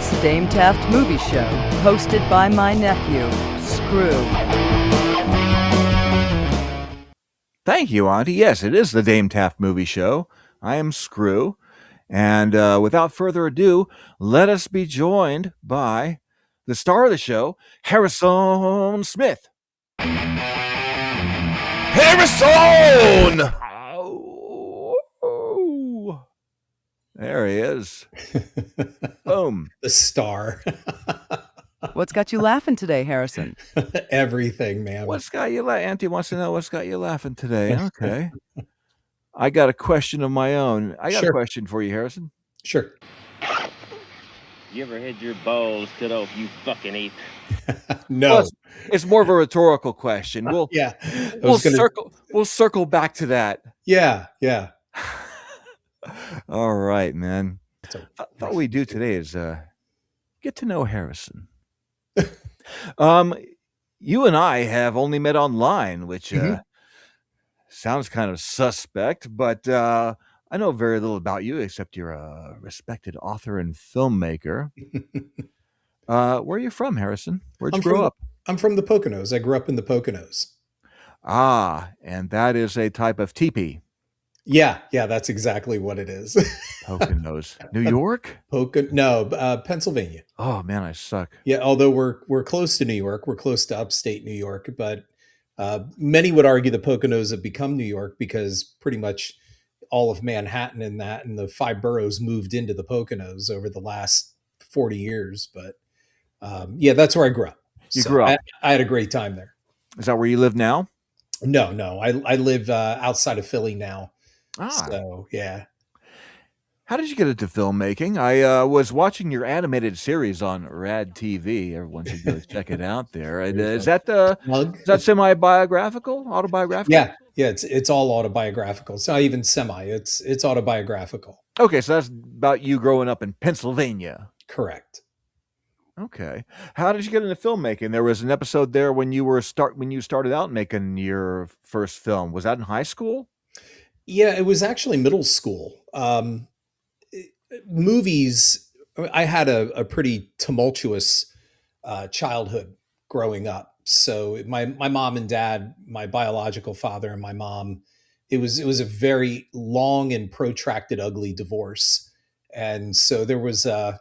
It's the Dame Taft Movie Show, hosted by my nephew, Screww. Thank you, Auntie. Yes, it is the Dame Taft Movie Show. I am Screww. And without further ado, let us be joined by the star of the show, Harrison Smith. Harrison! Oh. There he is. Boom. The star. What's got you laughing today, Harrison? Everything, man. What's got you laughing? Auntie wants to know what's got you laughing today. Okay. I got a question of my own. I got a question for you, Harrison. Sure. You ever had your balls cut off, you fucking ape? No. Well, it's more of a rhetorical question. We'll circle back to that. Yeah. All right, man. What we do today is get to know Harrison. You and I have only met online, which sounds kind of suspect, but I know very little about you except you're a respected author and filmmaker. Where are you from, Harrison? Where'd you grow up? I'm from the Poconos. I grew up in the Poconos. Ah, and that is a type of teepee. Yeah, that's exactly what it is. Poconos. New York? Pennsylvania. Oh man, I suck. Yeah, although we're close to New York, we're close to upstate New York, but many would argue the Poconos have become New York because pretty much all of Manhattan and the 5 boroughs moved into the Poconos over the last 40 years. But that's where I grew up. You grew up. I had a great time there. Is that where you live now? No. I live outside of Philly now. Ah. So, yeah. How did you get into filmmaking? I was watching your animated series on Rad TV. Everyone should go check it out there. Is that semi-biographical, autobiographical? Yeah. It's all autobiographical. It's not even semi. It's autobiographical. Okay, so that's about you growing up in Pennsylvania. Correct. Okay. How did you get into filmmaking? There was an episode there when you started out making your first film. Was that in high school? Yeah, it was actually middle school. Movies, I had a pretty tumultuous childhood growing up. So my mom and dad, my biological father and my mom, it was a very long and protracted, ugly divorce. And so there was a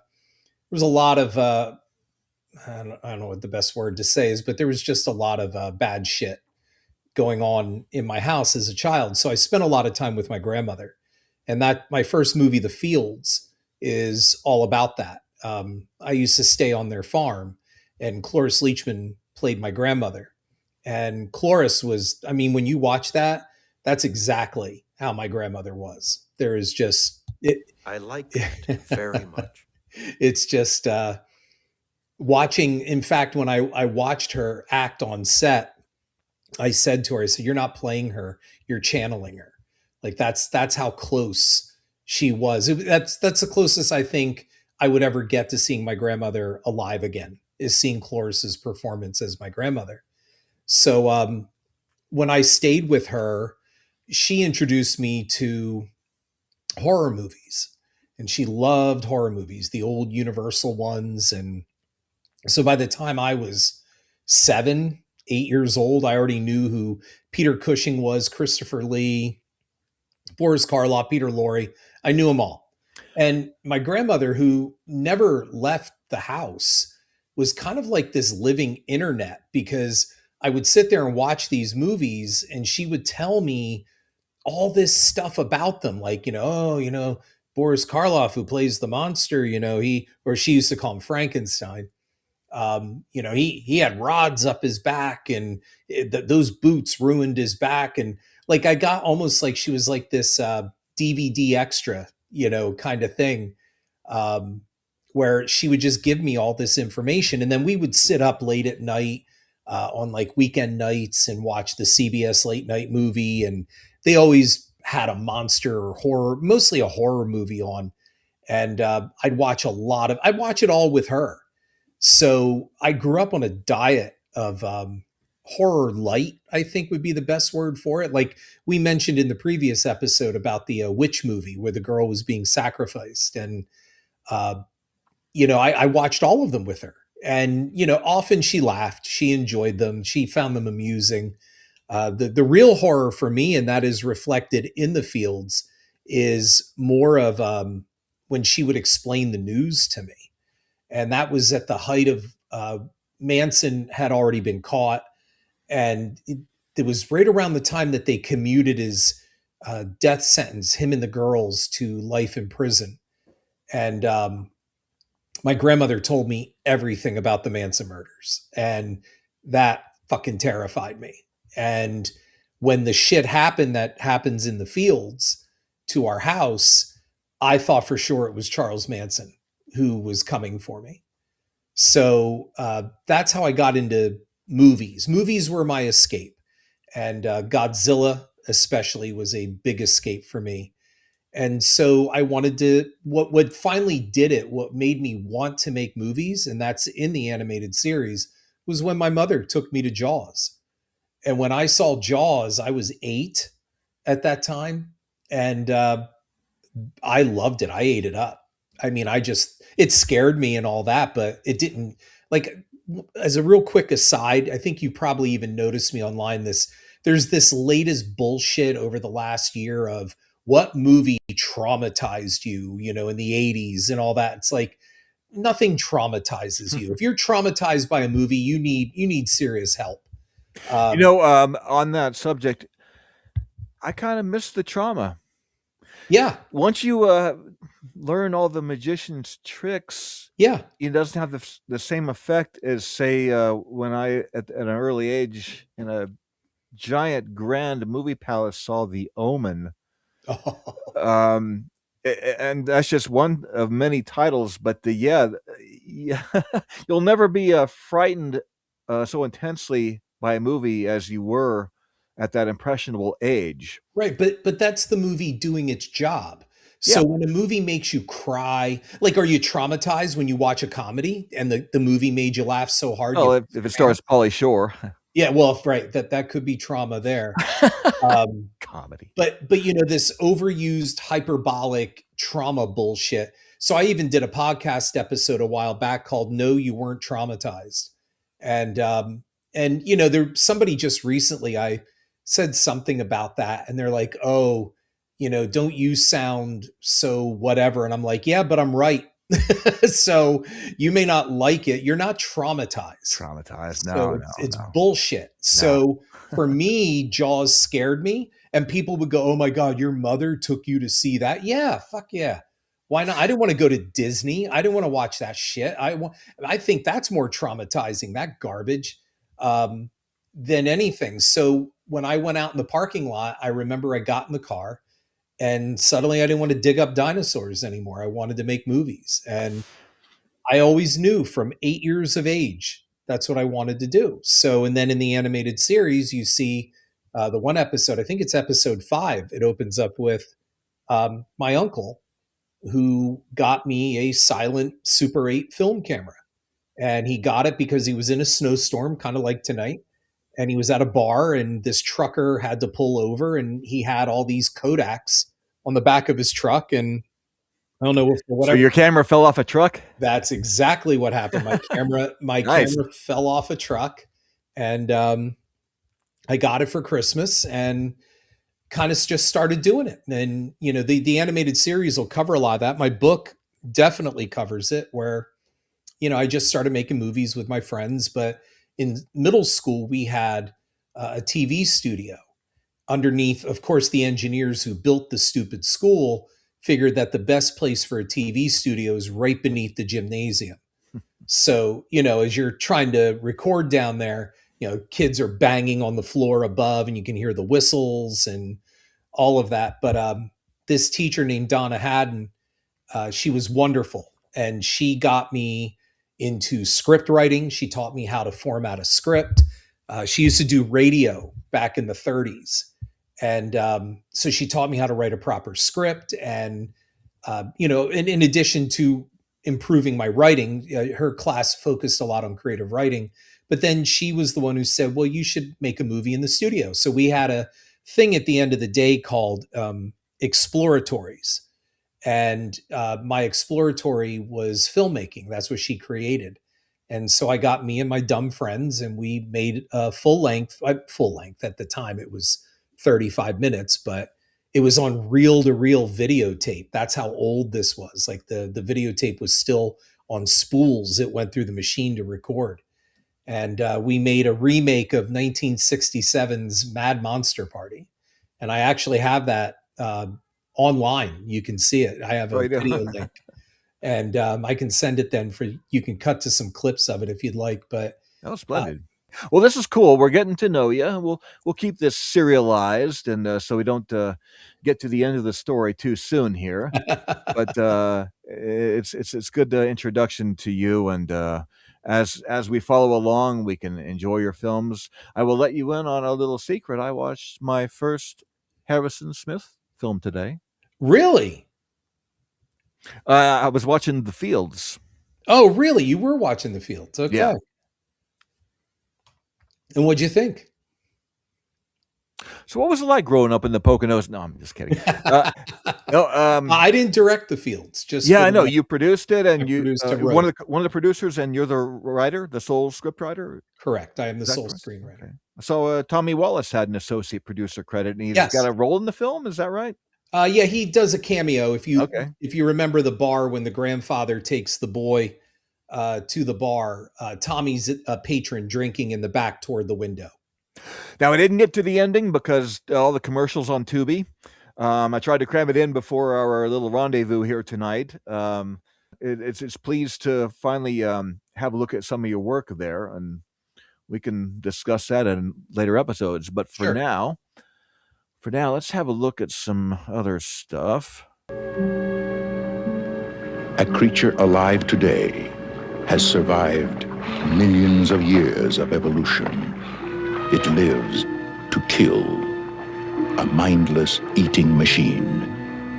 lot of I don't know what the best word to say is, but there was just a lot of bad shit going on in my house as a child. So I spent a lot of time with my grandmother, and that my first movie, The Fields, is all about that. I used to stay on their farm, and Cloris Leachman played my grandmother. And Cloris was, I mean, when you watch that, that's exactly how my grandmother was. There is just it. I like that very much. It's just watching. In fact, when I watched her act on set, I said to her, I said, "You're not playing her, you're channeling her." Like that's how close she was. That's the closest I think I would ever get to seeing my grandmother alive again, is seeing Cloris's performance as my grandmother. So when I stayed with her, she introduced me to horror movies, and she loved horror movies, the old Universal ones. And so by the time I was 7, 8 years old, I already knew who Peter Cushing was, Christopher Lee, Boris Karloff, Peter Lorre. I knew them all. And my grandmother, who never left the house, was kind of like this living internet, because I would sit there and watch these movies and she would tell me all this stuff about them. Like, Boris Karloff, who plays the monster, she used to call him Frankenstein. He had rods up his back, and those boots ruined his back. And like, I got almost like she was like this DVD extra, kind of thing, where she would just give me all this information. And then we would sit up late at night on like weekend nights and watch the CBS late night movie. And they always had a monster or horror, mostly a horror movie on. And I'd watch it all with her. So I grew up on a diet of horror light, I think would be the best word for it. Like we mentioned in the previous episode about the witch movie where the girl was being sacrificed. And I watched all of them with her. And, often she laughed. She enjoyed them. She found them amusing. The real horror for me, and that is reflected in The Fields, is more of when she would explain the news to me. And that was at the height of Manson had already been caught. And it was right around the time that they commuted his death sentence, him and the girls, to life in prison. And my grandmother told me everything about the Manson murders, and that fucking terrified me. And when the shit happened that happens in The Fields to our house, I thought for sure it was Charles Manson who was coming for me. So that's how I got into movies. Movies were my escape, and Godzilla especially was a big escape for me. And so I wanted to, what finally did it, what made me want to make movies, and that's in the animated series, was when my mother took me to Jaws. And when I saw Jaws, I was 8 at that time, and I loved it. I ate it up. I mean, it scared me and all that, but it didn't, like, as a real quick aside, I think you probably even noticed me online. There's this latest bullshit over the last year of what movie traumatized you, in the 80s and all that. It's like nothing traumatizes you. If you're traumatized by a movie, you need serious help. On that subject, I kind of miss the trauma. Yeah. Once you learn all the magician's tricks, Yeah. it doesn't have the same effect as, say, when I, at an early age, in a giant grand movie palace, saw The Omen. And that's just one of many titles, but yeah, you'll never be frightened so intensely by a movie as you were at that impressionable age. Right, but that's the movie doing its job. So Yeah. when a movie makes you cry, like, are you traumatized when you watch a comedy and the movie made you laugh so hard? Oh, if it stars Pauly Shore. Yeah, well, right, that could be trauma there. Comedy. But this overused hyperbolic trauma bullshit. So I even did a podcast episode a while back called "No, You Weren't Traumatized," and there somebody just recently, I said something about that, and they're like, "Oh, don't you sound so whatever?" And I'm like, "Yeah, but I'm right." So you may not like it. You're not traumatized. No, It's bullshit. So for me, Jaws scared me, and people would go, "Oh my God, your mother took you to see that?" Yeah, fuck yeah. Why not? I didn't want to go to Disney. I didn't want to watch that shit. I think that's more traumatizing, that garbage, than anything. So when I went out in the parking lot, I remember I got in the car, and suddenly I didn't want to dig up dinosaurs anymore. I wanted to make movies. And I always knew from 8 years of age, that's what I wanted to do. So, and then in the animated series, you see the one episode, I think it's episode 5, it opens up with my uncle, who got me a silent Super 8 film camera. And he got it because he was in a snowstorm, kind of like tonight. And he was at a bar, and this trucker had to pull over, and he had all these Kodaks on the back of his truck. And I don't know if So your camera fell off a truck? That's exactly what happened. My Nice. camera fell off a truck, and I got it for Christmas, and kind of just started doing it. And the animated series will cover a lot of that. My book definitely covers it, where I just started making movies with my friends. But in middle school, we had a TV studio underneath. Of course, the engineers who built the stupid school figured that the best place for a TV studio is right beneath the gymnasium. So, as you're trying to record down there, kids are banging on the floor above, and you can hear the whistles and all of that. But this teacher named Donna Haddon, she was wonderful. And she got me into script writing. She taught me how to format a script. She used to do radio back in the 30s. And so she taught me how to write a proper script. And, in addition to improving my writing, her class focused a lot on creative writing. But then she was the one who said, well, you should make a movie in the studio. So we had a thing at the end of the day called exploratories. and my exploratory was filmmaking. That's what she created. And so I got me and my dumb friends, and we made a full length at the time. It was 35 minutes, but it was on reel to reel videotape. That's how old this was. Like the videotape was still on spools. It went through the machine to record. And we made a remake of 1967's Mad Monster Party. And I actually have that online. You can see it. I have a video link, and I can send it then you can cut to some clips of it if you'd like. But that was splendid. Well, this is cool. We're getting to know you. We'll keep this serialized, and so we don't get to the end of the story too soon here. But it's good introduction to you, and as we follow along, we can enjoy your films. I will let you in on a little secret. I watched my first Harrison Smith film today. Really? I was watching The Fields. Oh, really? You were watching The Fields? Okay. Yeah. And what'd you think? So what was it like growing up in the Poconos? No, I'm just kidding. I didn't direct The Fields. Just I know you produced it, and you produced one of the producers, and you're the writer, the sole script writer. Correct. I am the sole screenwriter. Okay. So Tommy Wallace had an associate producer credit, and he's got a role in the film. Is that right? Yeah, he does a cameo. If you remember the bar when the grandfather takes the boy to the bar, Tommy's a patron drinking in the back toward the window. Now, I didn't get to the ending because all the commercials on Tubi. I tried to cram it in before our little rendezvous here tonight. It's pleased to finally have a look at some of your work there, and we can discuss that in later episodes. But for now, let's have a look at some other stuff. A creature alive today has survived millions of years of evolution. It lives to kill, a mindless eating machine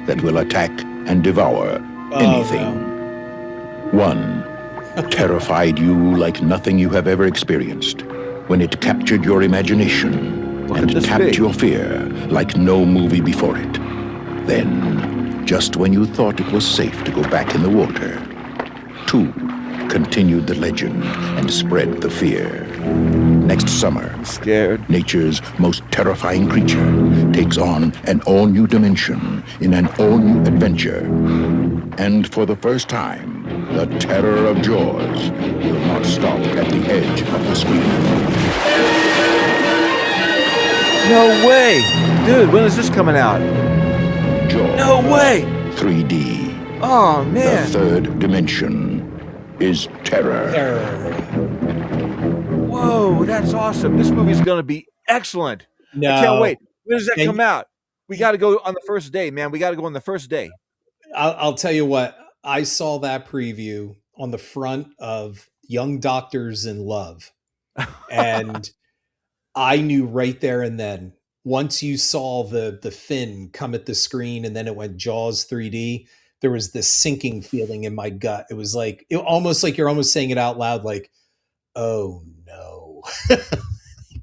that will attack and devour anything. One terrified you like nothing you have ever experienced when it captured your imagination and tapped your fear like no movie before it. Then, just when you thought it was safe to go back in the water, two continued the legend and spread the fear. Next summer, I'm scared. Nature's most terrifying creature takes on an all-new dimension in an all-new adventure. And for the first time, the terror of Jaws will not stop at the edge of the screen. No way! Dude, when is this coming out? Jaws. No way! 3D. Oh, man. The third dimension is terror. Whoa, that's awesome. This movie's going to be excellent. No. I can't wait. When does that come out? We got to go on the first day, man. We got to go on the first day. I'll tell you what. I saw that preview on the front of Young Doctors in Love. And I knew right there and then, once you saw the fin come at the screen and then it went Jaws 3D, there was this sinking feeling in my gut. It was like, almost like you're almost saying it out loud, like, oh no.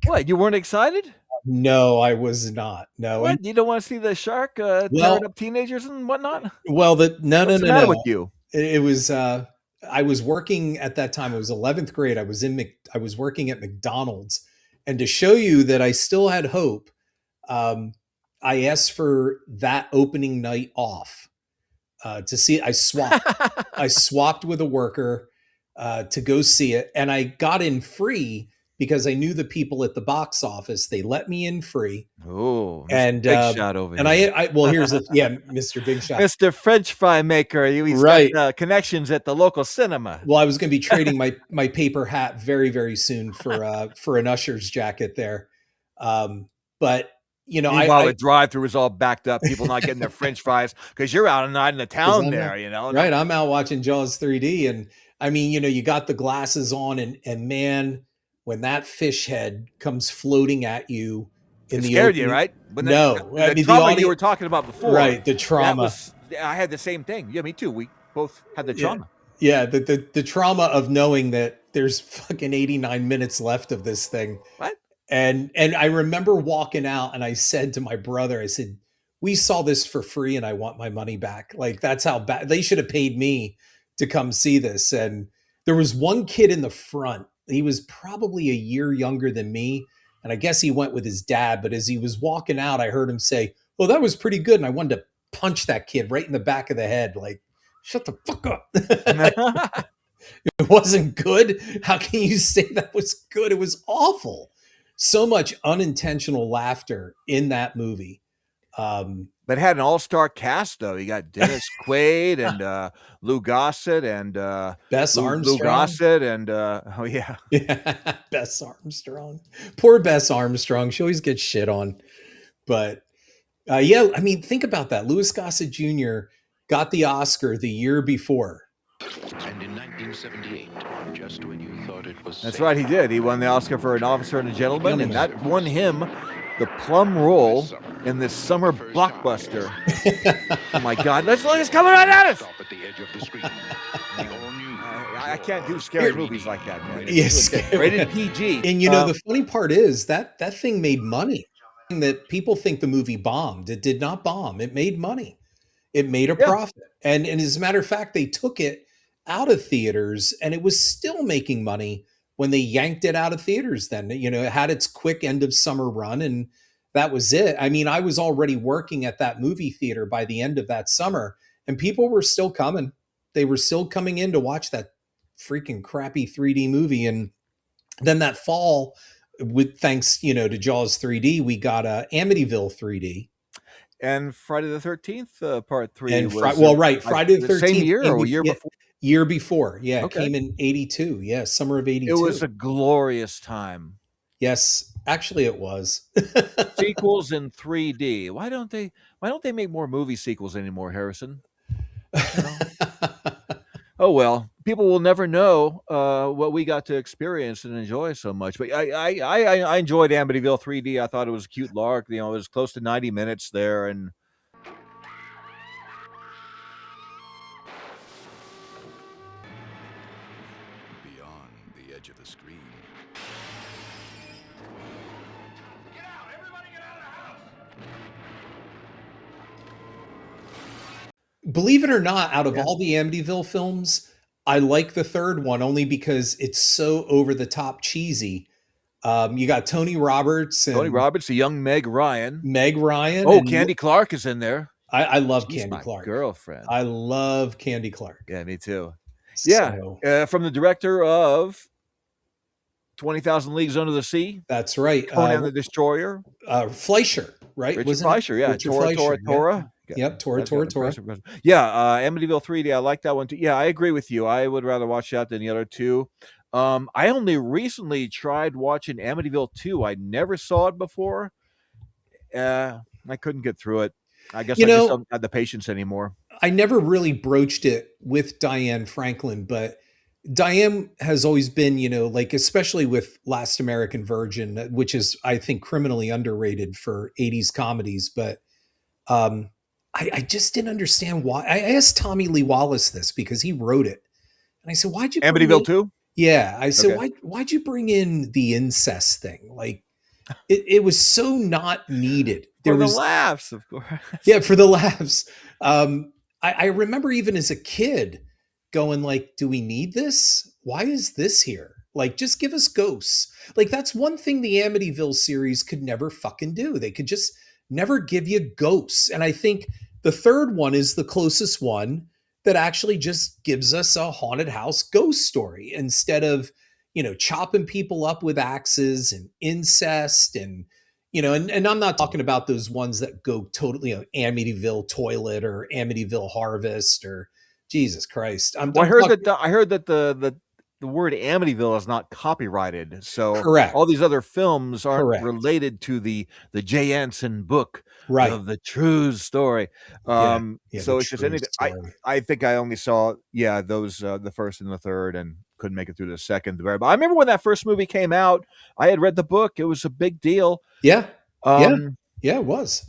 What, you weren't excited? No, I was not. No. What? You don't want to see the shark tearing up teenagers and whatnot? Well, What's the matter with you? It was, I was working at that time. It was 11th grade. I was working at McDonald's, and to show you that I still had hope, I asked for that opening night off to see it. I swapped with a worker to go see it, and I got in free because I knew the people at the box office. They let me in free. Oh, and big shot over and here. here's Mr. Big Shot, Mr. French fry maker. He's got connections at the local cinema. Well, I was going to be trading my paper hat very, very soon for an usher's jacket there. But you know, meanwhile, the drive-through is all backed up. People not getting their French fries because you're out in the town there. You know, right? I'm out watching Jaws 3D, and I mean, you know, you got the glasses on, and man, when that fish head comes floating at you in the scared opening, you, right? But the trauma you were talking about before, right? The trauma. I had the same thing. Yeah, me too. We both had the trauma. Yeah, the trauma of knowing that there's fucking 89 minutes left of this thing. What? And I remember walking out, and I said to my brother, I said, we saw this for free and I want my money back. Like, that's how bad they should have paid me to come see this. And there was one kid in the front. He was probably a year younger than me. And I guess he went with his dad. But as he was walking out, I heard him say, "Well, that was pretty good." And I wanted to punch that kid right in the back of the head. Like, shut the fuck up. It wasn't good. How can you say that was good? It was awful. So much unintentional laughter in that movie. But had an all-star cast though. You got Dennis Quaid and Lou Gossett and Bess Lou Armstrong. Gossett and oh yeah. Bess Armstrong. Poor Bess Armstrong. She always gets shit on. But yeah, I mean, think about that. Louis Gossett Jr. got the Oscar the year before. And in 1978, just when you thought it was That's safe, right, he did. He won the Oscar for An Officer and a Gentleman, and that won him the plum role in this summer blockbuster. Oh my God, let's look, it's coming right at us! Stop at the edge of the screen. The all-new I can't do scary movies like that, man. Yes. Rated PG. And you know, the funny part is that thing made money. That people think the movie bombed. It did not bomb. It made money. It made a profit. And as a matter of fact, they took it out of theaters and it was still making money when they yanked it out of theaters. Then, you know, it had its quick end of summer run and that was it. I mean, I was already working at that movie theater by the end of that summer and people were still coming. They were still coming in to watch that freaking crappy 3D movie. And then that fall, with thanks, you know, to Jaws 3D, we got Amityville 3D. And Friday the 13th, part 3 And was Friday the 13th, same year or year before? Year before, yeah, Okay. It came in 82, yeah, summer of 82. It was a glorious time. Yes, actually, it was. Sequels in 3D. Why don't they make more movie sequels anymore, Harrison? You know? Oh well, people will never know what we got to experience and enjoy so much. But I enjoyed Amityville 3D. I thought it was a cute lark. You know, it was close to 90 minutes there, and beyond the edge of the screen. Believe it or not, out of all the Amityville films, I like the third one only because it's so over the top cheesy. You got Tony Roberts and the young Meg Ryan. Meg Ryan. Oh, and Candy Clark is in there. I love She's Candy my Clark. girlfriend. I love Candy Clark. Yeah, me too. So, Yeah, from the director of 20,000 Leagues Under the Sea. that's right. Conan the Destroyer. Fleischer, right? Richard Wasn't it? Fleischer, yeah. Richard Tora, Fleischer, Tora. Yep, Tora. Yeah, Amityville 3D. I like that one too. Yeah, I agree with you. I would rather watch that than the other two. I only recently tried watching Amityville 2. I never saw it before. I couldn't get through it. I guess I just don't have the patience anymore. I never really broached it with Diane Franklin, but Diane has always been, you know, like, especially with Last American Virgin, which is, I think, criminally underrated for 80s comedies. But I just didn't understand why. I asked Tommy Lee Wallace this because he wrote it. And I said, why'd you Amityville 2? Yeah. I said, Okay. why'd you bring in the incest thing? Like, it was so not needed. For the laughs, of course. Yeah, for the laughs. I remember even as a kid going like, do we need this? Why is this here? Like, just give us ghosts. Like, that's one thing the Amityville series could never fucking do. They could just never give you ghosts. And I think the third one is the closest one that actually just gives us a haunted house ghost story instead of, you know, chopping people up with axes and incest and, you know, and I'm not talking about those ones that go totally, you know, Amityville Toilet or Amityville Harvest or Jesus Christ. I heard that the word Amityville is not copyrighted, so correct. All these other films aren't Correct. related to the J. Anson book Right. of the true story. Yeah, So the it's just true anything. story. I think I only saw those the first and the third, and couldn't make it through the second. But I remember when that first movie came out, I had read the book. It was a big deal. Yeah. Yeah, it was.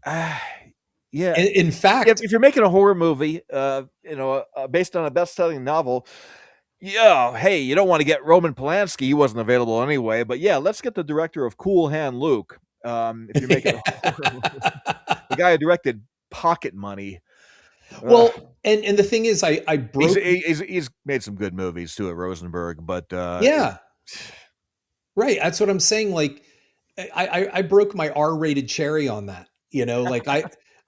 Yeah. In fact, if you're making a horror movie, based on a best-selling novel, hey, you don't want to get Roman Polanski. He wasn't available anyway. But yeah, let's get the director of Cool Hand Luke. If you're making a horror movie. the guy who directed Pocket Money. Well, and the thing is, I broke. He's made some good movies too at Rosenberg, but Yeah, right. That's what I'm saying. Like, I broke my R-rated cherry on that. Like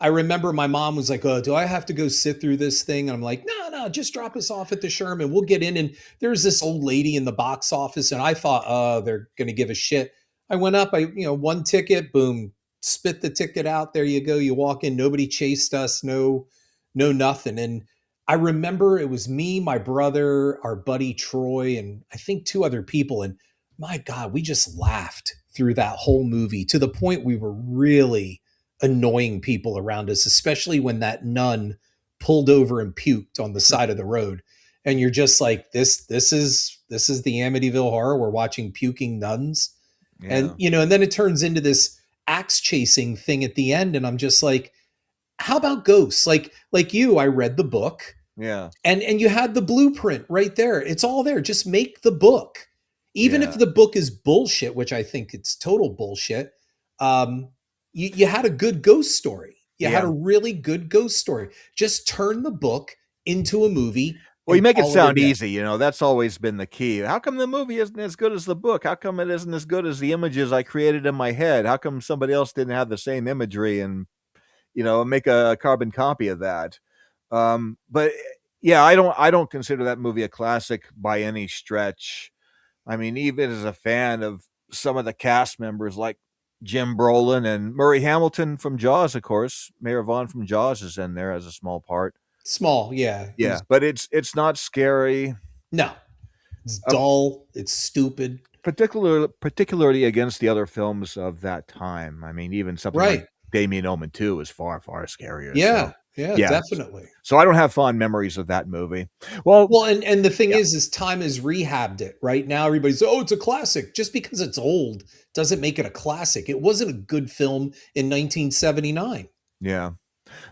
I remember my mom was like, "Oh, do I have to go sit through this thing?" And I'm like, "No, just drop us off at the Sherman. We'll get in." And there's this old lady in the box office, and I thought, "Oh, they're gonna give a shit." I went up. One ticket. Boom. Spit the ticket out. There you go. You walk in. Nobody chased us. No, nothing. And I remember it was me, my brother, our buddy Troy, and I think two other people. And my God, we just laughed through that whole movie to the point we were really annoying people around us, especially when that nun pulled over and puked on the side of the road. And you're just like, this is the Amityville Horror. We're watching puking nuns. yeah. And then it turns into this axe chasing thing at the end. And I'm just like, how about ghosts? Like you, I read the book. Yeah. And you had the blueprint right there. It's all there. Just make the book. Even if the book is bullshit, which I think it's total bullshit. You had a good ghost story. You had a really good ghost story. Just turn the book into a movie. Well, you make it sound easy, that's always been the key. How come the movie isn't as good as the book? How come it isn't as good as the images I created in my head? How come somebody else didn't have the same imagery and make a carbon copy of that? But yeah, I don't consider that movie a classic by any stretch. I mean, even as a fan of some of the cast members like Jim Brolin and Murray Hamilton from Jaws, of course, Mayor Vaughn from Jaws is in there as a small part. Small, yeah. Yeah, but it's not scary. No, it's dull. It's stupid. Particularly against the other films of that time. I mean, even something like Damien Omen 2 is far, far scarier. Yeah, definitely. So I don't have fond memories of that movie. Well, and the thing is time has rehabbed it. Right now, everybody's, oh, it's a classic. Just because it's old doesn't make it a classic. It wasn't a good film in 1979. Yeah.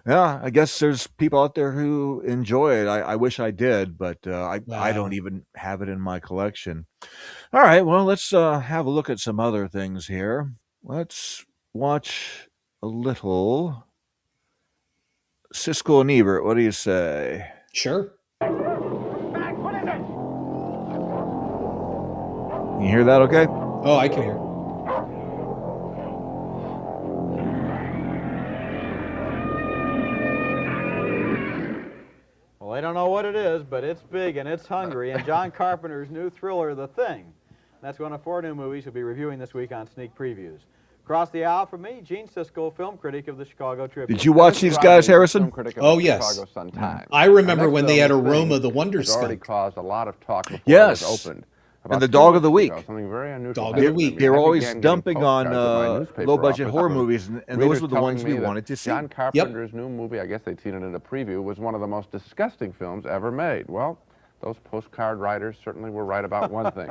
Yeah, I guess there's people out there who enjoy it. I wish I did, but I don't even have it in my collection. All right, well, let's have a look at some other things here. Let's watch a little Siskel and Ebert. What do you say? Sure. You hear that okay? Oh, I can hear. Well, I don't know what it is, but it's big and it's hungry, and John Carpenter's new thriller, The Thing. That's one of 4 new movies we'll be reviewing this week on Sneak Previews. Across the aisle from me, Gene Siskel, film critic of the Chicago Tribune. Did you watch these guys, Harrison? Oh, yes. I remember when they had Aroma, the Wonder Skunk. Already caused a lot of talk before it was opened. And the Dog of the Week. Something very unusual. Dog of the Week. They were always dumping on low-budget horror movies, and those were the ones we wanted to see. John Carpenter's new movie, I guess they'd seen it in a preview, was one of the most disgusting films ever made. Well, those postcard writers certainly were right about one thing.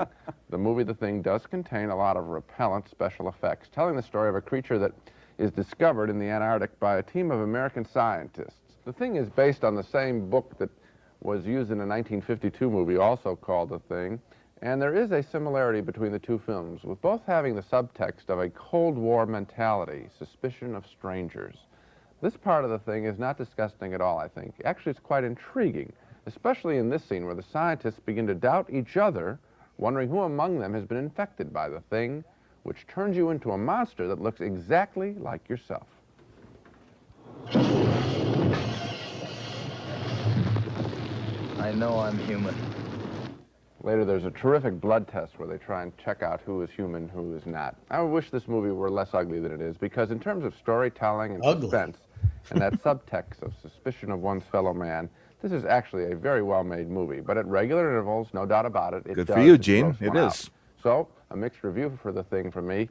The movie The Thing does contain a lot of repellent special effects, telling the story of a creature that is discovered in the Antarctic by a team of American scientists. The Thing is based on the same book that was used in a 1952 movie, also called The Thing. And there is a similarity between the two films, with both having the subtext of a Cold War mentality, suspicion of strangers. This part of The Thing is not disgusting at all, I think. Actually, it's quite intriguing, especially in this scene where the scientists begin to doubt each other, wondering who among them has been infected by the Thing, which turns you into a monster that looks exactly like yourself. I know I'm human. Later, there's a terrific blood test where they try and check out who is human, who is not. I wish this movie were less ugly than it is, because in terms of storytelling and suspense, and that subtext of suspicion of one's fellow man, this is actually a very well-made movie. But at regular intervals, no doubt about it, Good for you, Gene. It is. So, a mixed review for The Thing from me.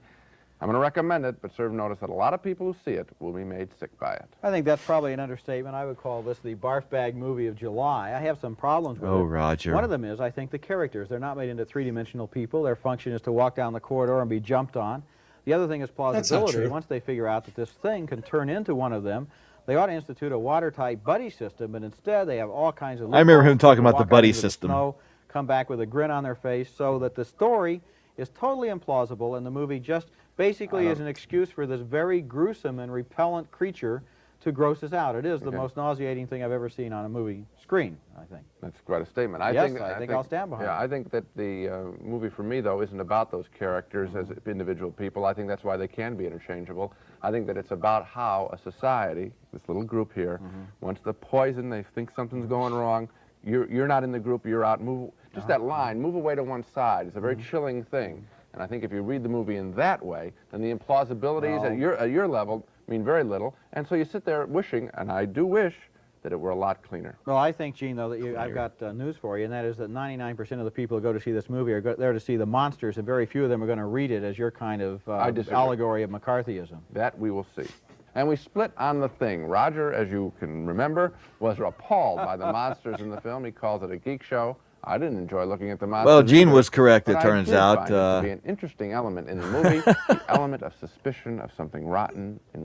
I'm going to recommend it, but serve notice that a lot of people who see it will be made sick by it. I think that's probably an understatement. I would call this the barf bag movie of July. I have some problems with it. Oh, Roger. One of them is, I think, the characters. They're not made into three-dimensional people. Their function is to walk down the corridor and be jumped on. The other thing is plausibility. Once they figure out that this thing can turn into one of them, they ought to institute a watertight buddy system, but instead they have all kinds of... I remember him talking about the buddy system. Come back with a grin on their face, so that the story is totally implausible, and the movie just basically is an excuse for this very gruesome and repellent creature to gross us out. It is the most nauseating thing I've ever seen on a movie screen, I think. That's quite a statement. I think I'll stand behind it. I think that the movie for me, though, isn't about those characters as individual people. I think that's why they can be interchangeable. I think that it's about how a society, this little group here, wants the poison, they think something's going wrong, you're not in the group, you're out, move, just that line, move away to one side. It's a very chilling thing. And I think if you read the movie in that way, then the implausibilities at your level mean very little. And so you sit there wishing, and I do wish, that it were a lot cleaner. Well, I think, Gene, though, that I've got news for you, and that is that 99% of the people who go to see this movie are there to see the monsters, and very few of them are going to read it as your kind of allegory of McCarthyism. That we will see. And we split on The Thing. Roger, as you can remember, was appalled by the monsters in the film. He calls it a geek show. I didn't enjoy looking at the monsters. Well, Gene was correct, it turns I out. did find it to be an interesting element in the movie, the element of suspicion of something rotten. And,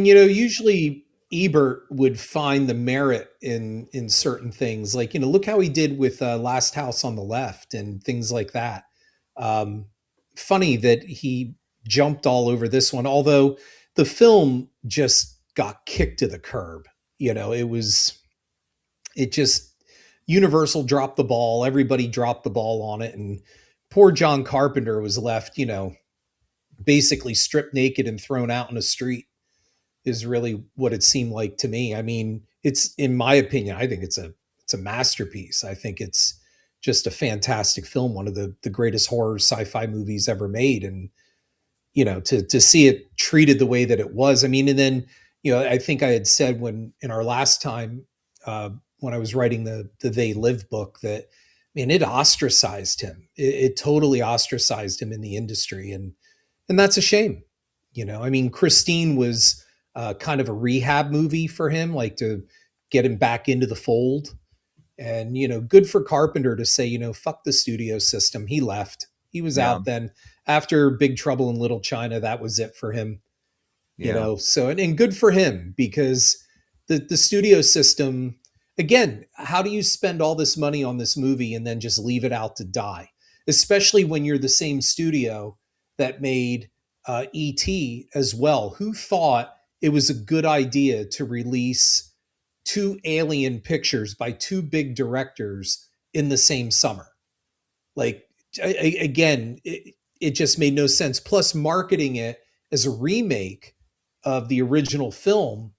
you know, usually Ebert would find the merit in certain things. Like, you know, look how he did with Last House on the Left and things like that. Funny that he jumped all over this one, although the film just got kicked to the curb. You know, Universal dropped the ball. Everybody dropped the ball on it. And poor John Carpenter was left, you know, basically stripped naked and thrown out in the street is really what it seemed like to me. I mean, it's, in my opinion, I think it's a masterpiece. I think it's just a fantastic film. One of the greatest horror sci-fi movies ever made. And, you know, to see it treated the way that it was, I mean, and then, you know, I think I had said in our last time, when I was writing the They Live book, that, man, it ostracized him. It totally ostracized him in the industry. And that's a shame. You know, I mean, Christine was kind of a rehab movie for him, like to get him back into the fold. And, you know, good for Carpenter to say, you know, fuck the studio system. He left. He was out then. After Big Trouble in Little China, that was it for him. You know, so, and good for him, because the studio system, again, how do you spend all this money on this movie and then just leave it out to die? Especially when you're the same studio that made E.T. as well. Who thought it was a good idea to release two Alien pictures by two big directors in the same summer? Like, again, it just made no sense. Plus, marketing it as a remake of the original film,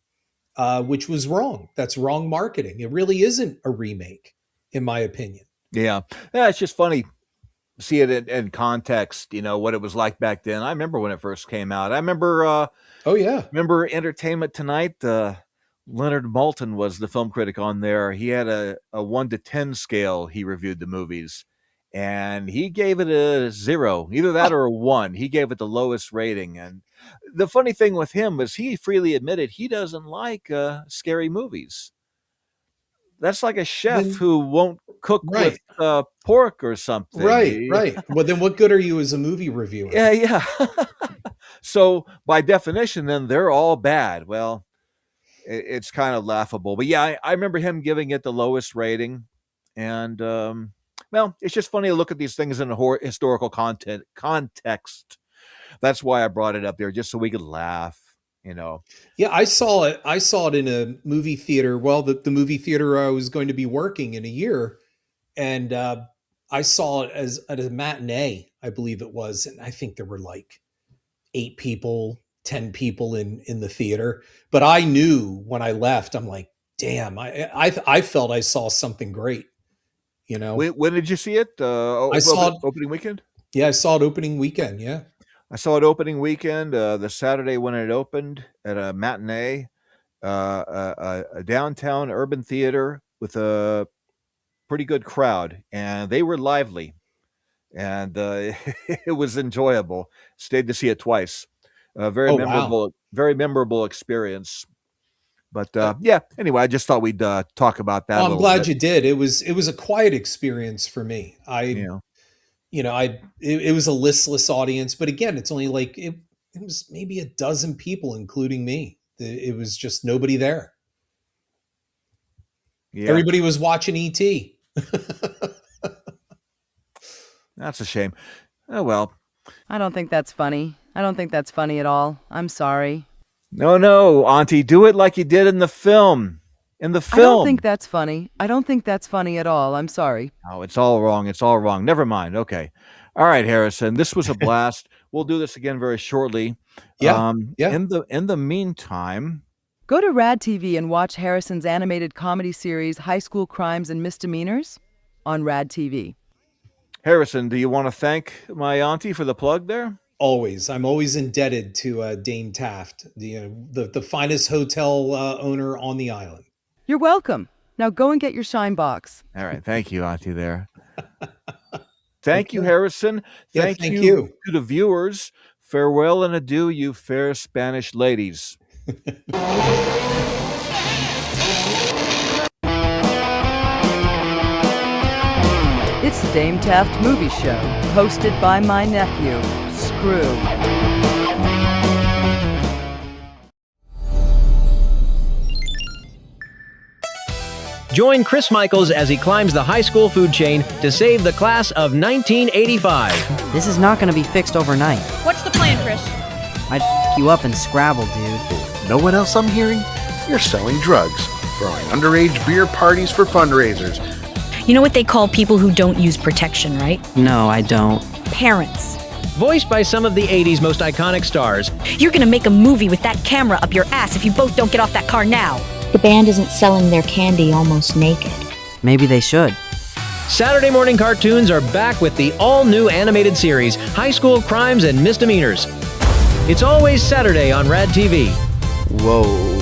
which was wrong. That's wrong marketing. It really isn't a remake, in my opinion. Yeah, it's just funny. See it in context, you know, what it was like back then. I remember when it first came out. I remember, remember Entertainment Tonight? Leonard Maltin was the film critic on there. He had a 1 to 10 scale. He reviewed the movies, and he gave it a 0, either that or a 1. He gave it the lowest rating. And the funny thing with him was he freely admitted he doesn't like scary movies. That's like a chef who won't cook with pork or something. Right. Well, then what good are you as a movie reviewer? Yeah. So by definition, then they're all bad. Well, it's kind of laughable. But yeah, I remember him giving it the lowest rating. And, well, it's just funny to look at these things in a historical context. That's why I brought it up there, just so we could laugh. You know, yeah, I saw it in a movie theater. Well, the movie theater I was going to be working in a year, and I saw it at a matinee, I believe it was, and I think there were like 8 people, 10 people in the theater. But I knew when I left, I'm like, damn, I felt I saw something great. You know, when did you see it? I saw it opening weekend. Yeah, I saw it opening weekend. Yeah. I saw it opening weekend, the Saturday when it opened at a matinee, a downtown urban theater with a pretty good crowd, and they were lively, and it was enjoyable. Stayed to see it twice. Very memorable experience. But yeah, anyway, I just thought we'd talk about that. I'm glad you did. It was a quiet experience for me. It was a listless audience, but again, it's only like it was maybe a dozen people, including me. It was just nobody there. Yeah. Everybody was watching E.T. That's a shame. Oh, well. I don't think that's funny. I don't think that's funny at all. I'm sorry. No, Auntie, do it like you did in the film. In the film. I don't think that's funny. I don't think that's funny at all. I'm sorry. Oh, it's all wrong. It's all wrong. Never mind. Okay. All right, Harrison. This was a blast. We'll do this again very shortly. Yeah. In the meantime, Go to Rad TV and watch Harrison's animated comedy series High School Crimes and Misdemeanors on Rad TV. Harrison, do you want to thank my auntie for the plug there? Always. I'm always indebted to Dame Taft, the finest hotel owner on the island. You're welcome. Now go and get your shine box. All right. Thank you, Auntie there. Thank you, Harrison. Thank you to the viewers. Farewell and adieu, you fair Spanish ladies. It's the Dame Taft Movie Show, hosted by my nephew, Screww. Join Chris Michaels as he climbs the high school food chain to save the class of 1985. This is not going to be fixed overnight. What's the plan, Chris? I'd f you up in Scrabble, dude. Know what else I'm hearing? You're selling drugs, throwing underage beer parties for fundraisers. You know what they call people who don't use protection, right? No, I don't. Parents. Voiced by some of the 80s most iconic stars. You're gonna make a movie with that camera up your ass if you both don't get off that car now. The band isn't selling their candy almost naked. Maybe they should. Saturday morning cartoons are back with the all-new animated series, High School Crimes and Misdemeanors. It's always Saturday on Rad TV. Whoa.